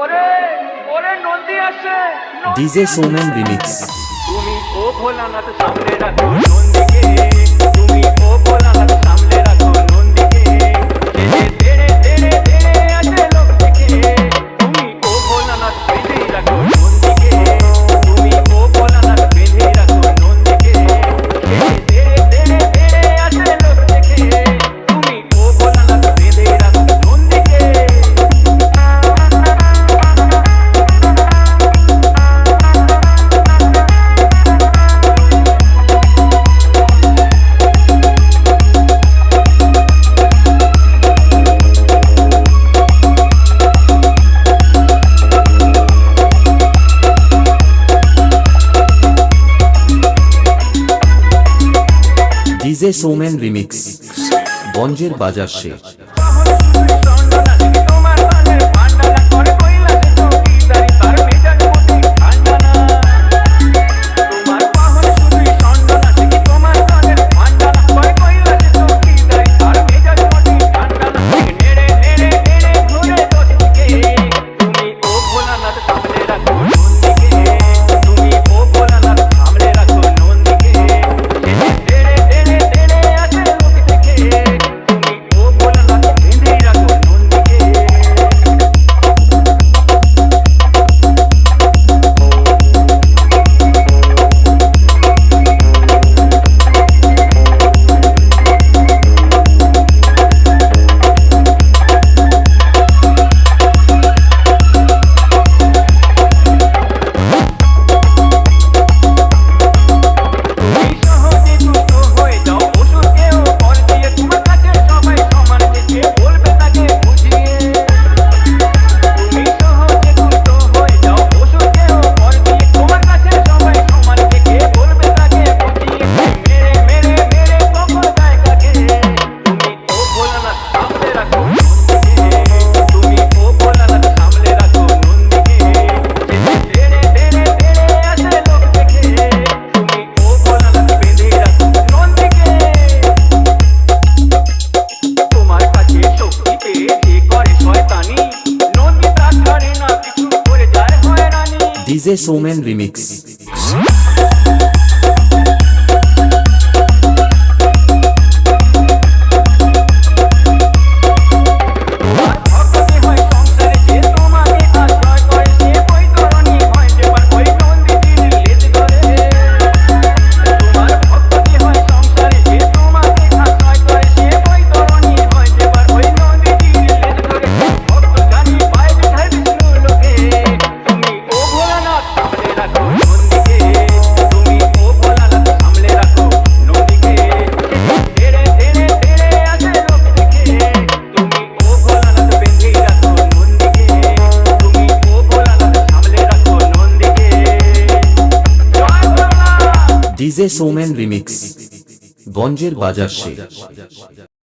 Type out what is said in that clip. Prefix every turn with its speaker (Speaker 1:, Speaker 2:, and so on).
Speaker 1: ওরে ওরে নন্দী আসে
Speaker 2: ডিজে সোমেন রিমিক্স।
Speaker 1: তুমি ও ভোলানাথ সামনে রাখো নন্দীকে, তুমি ও ভোলানাথ সামনে রাখো নন্দীকে, তেরে তেরে তেরে আসে লোক থেকে, তুমি ও ভোলানাথ বেঁধে রাখো নন্দীকে, তুমি ও ভোলানাথ বেঁধে রাখো নন্দীকে, তেরে তেরে তেরে আসে লোক থেকে, তুমি ও ভোলানাথ বেঁধে রাখো নন্দীকে।
Speaker 2: DJ Somen remix. গঞ্জের বাজার শেখ। DJ Somen remix. DJ Somen remix. গঞ্জের বাজার শেখ।